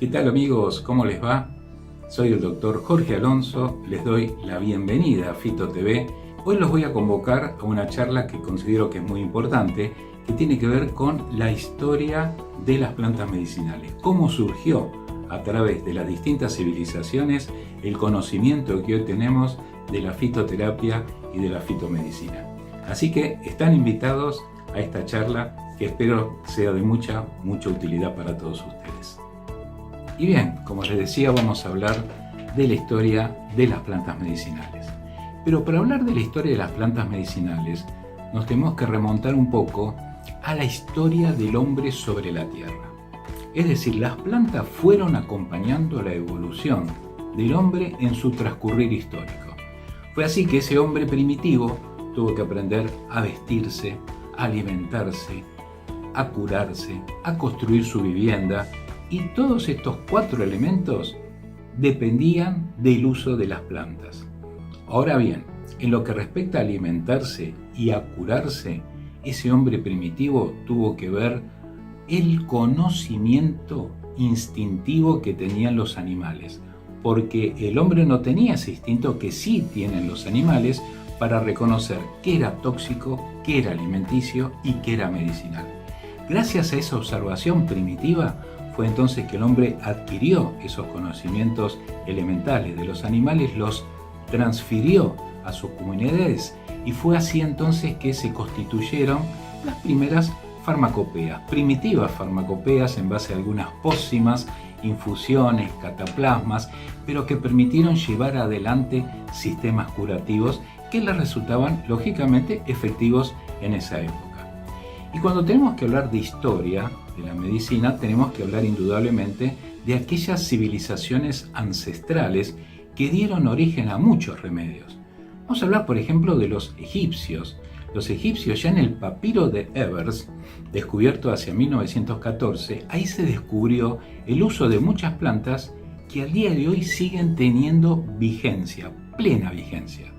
¿Qué tal amigos? ¿Cómo les va? Soy el doctor Jorge Alonso, les doy la bienvenida a Fito TV. Hoy los voy a convocar a una charla que considero que es muy importante, que tiene que ver con la historia de las plantas medicinales. Cómo surgió a través de las distintas civilizaciones el conocimiento que hoy tenemos de la fitoterapia y de la fitomedicina. Así que están invitados a esta charla que espero sea de mucha utilidad para todos ustedes. Y bien, como les decía, vamos a hablar de la historia de las plantas medicinales. Pero para hablar de la historia de las plantas medicinales, nos tenemos que remontar un poco a la historia del hombre sobre la Tierra. Es decir, las plantas fueron acompañando la evolución del hombre en su transcurrir histórico. Fue así que ese hombre primitivo tuvo que aprender a vestirse, a alimentarse, a curarse, a construir su vivienda, y todos estos 4 elementos dependían del uso de las plantas. Ahora bien, en lo que respecta a alimentarse y a curarse, ese hombre primitivo tuvo que ver el conocimiento instintivo que tenían los animales, porque el hombre no tenía ese instinto que sí tienen los animales para reconocer qué era tóxico, qué era alimenticio y qué era medicinal. Gracias a esa observación primitiva fue entonces que el hombre adquirió esos conocimientos elementales de los animales, los transfirió a sus comunidades y fue así entonces que se constituyeron las primeras farmacopeas, primitivas farmacopeas en base a algunas pócimas, infusiones, cataplasmas, pero que permitieron llevar adelante sistemas curativos que les resultaban lógicamente efectivos en esa época. Y cuando tenemos que hablar de historia de la medicina, tenemos que hablar indudablemente de aquellas civilizaciones ancestrales que dieron origen a muchos remedios. Vamos a hablar, por ejemplo, de los egipcios. Los egipcios, ya en el papiro de Ebers, descubierto hacia 1914, ahí se descubrió el uso de muchas plantas que al día de hoy siguen teniendo vigencia, plena vigencia.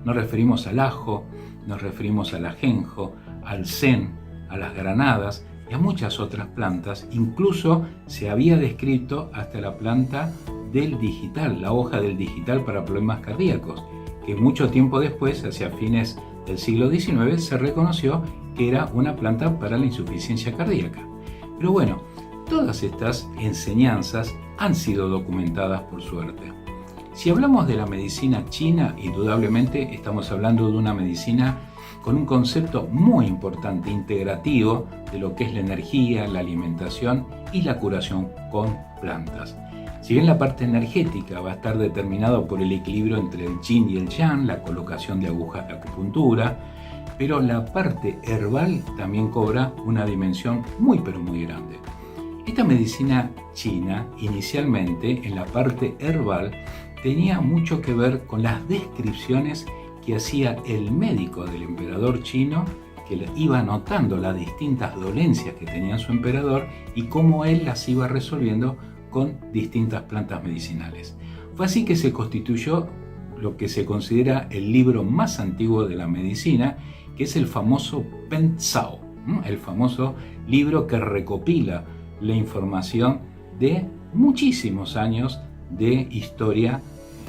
Nos referimos al ajo, nos referimos al ajenjo, al sen, a las granadas y a muchas otras plantas. Incluso se había descrito hasta la planta del digital, la hoja del digital para problemas cardíacos, que mucho tiempo después, hacia fines del siglo XIX, se reconoció que era una planta para la insuficiencia cardíaca. Pero bueno, todas estas enseñanzas han sido documentadas por suerte. Si hablamos de la medicina china, indudablemente estamos hablando de una medicina con un concepto muy importante, integrativo, de lo que es la energía, la alimentación y la curación con plantas. Si bien la parte energética va a estar determinada por el equilibrio entre el yin y el yang, la colocación de agujas de acupuntura, pero la parte herbal también cobra una dimensión muy grande. Esta medicina china, inicialmente en la parte herbal, tenía mucho que ver con las descripciones que hacía el médico del emperador chino, que iba anotando las distintas dolencias que tenía su emperador y cómo él las iba resolviendo con distintas plantas medicinales. Fue así que se constituyó lo que se considera el libro más antiguo de la medicina, que es el famoso Pen Tsao, el famoso libro que recopila la información de muchísimos años de historia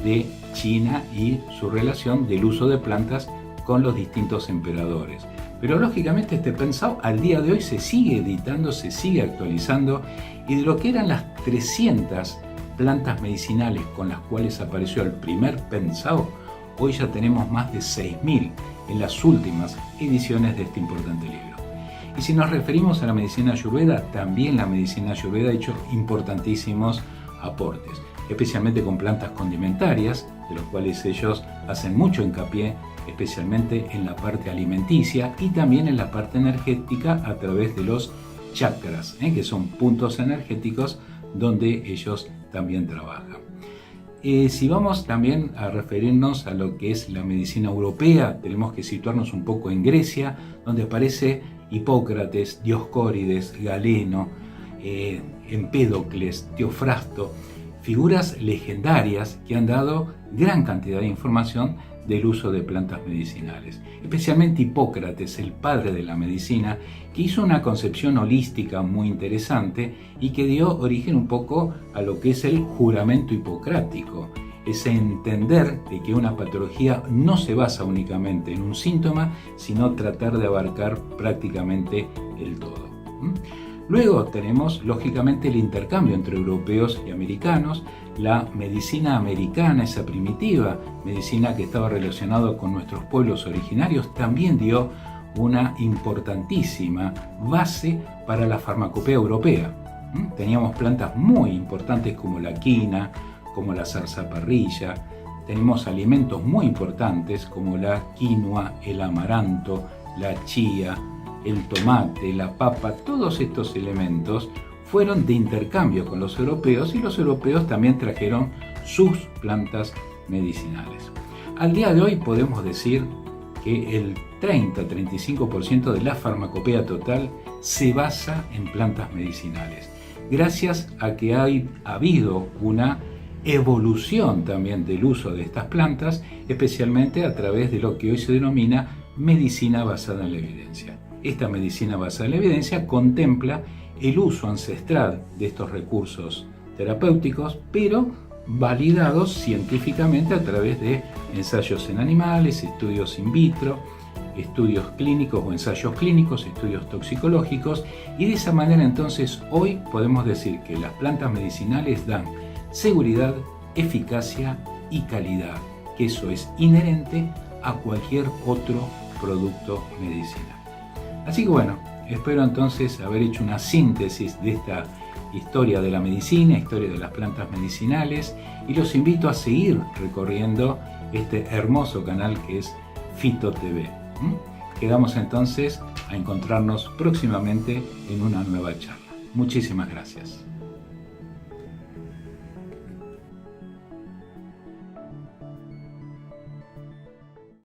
de China y su relación del uso de plantas con los distintos emperadores. Pero lógicamente este Pen Tsao al día de hoy se sigue editando, se sigue actualizando, y de lo que eran las 300 plantas medicinales con las cuales apareció el primer Pen Tsao, hoy ya tenemos más de 6.000 en las últimas ediciones de este importante libro. Y si nos referimos a la medicina ayurveda, también la medicina ayurveda ha hecho importantísimos aportes, especialmente con plantas condimentarias, de los cuales ellos hacen mucho hincapié, especialmente en la parte alimenticia y también en la parte energética a través de los chakras, que son puntos energéticos donde ellos también trabajan. Si vamos también a referirnos a lo que es la medicina europea, tenemos que situarnos un poco en Grecia, donde aparece Hipócrates, Dioscórides, Galeno, Empédocles, Teofrasto, figuras legendarias que han dado gran cantidad de información del uso de plantas medicinales. Especialmente Hipócrates, el padre de la medicina, que hizo una concepción holística muy interesante y que dio origen un poco a lo que es el juramento hipocrático. Ese entender de que una patología no se basa únicamente en un síntoma, sino tratar de abarcar prácticamente el todo. Luego tenemos, lógicamente, el intercambio entre europeos y americanos. La medicina americana, esa primitiva medicina que estaba relacionada con nuestros pueblos originarios, también dio una importantísima base para la farmacopea europea. Teníamos plantas muy importantes como la quina, como la zarzaparrilla. Tenemos alimentos muy importantes como la quinoa, el amaranto, la chía, el tomate, la papa. Todos estos elementos fueron de intercambio con los europeos y los europeos también trajeron sus plantas medicinales. Al día de hoy podemos decir que el 30-35% de la farmacopea total se basa en plantas medicinales, gracias a que ha habido una evolución también del uso de estas plantas, especialmente a través de lo que hoy se denomina medicina basada en la evidencia. Esta medicina basada en la evidencia contempla el uso ancestral de estos recursos terapéuticos, pero validados científicamente a través de ensayos en animales, estudios in vitro, estudios clínicos o ensayos clínicos, estudios toxicológicos, y de esa manera entonces hoy podemos decir que las plantas medicinales dan seguridad, eficacia y calidad, que eso es inherente a cualquier otro producto medicinal. Así que bueno, espero entonces haber hecho una síntesis de esta historia de la medicina, historia de las plantas medicinales, y los invito a seguir recorriendo este hermoso canal que es Fito TV. Quedamos entonces a encontrarnos próximamente en una nueva charla. Muchísimas gracias.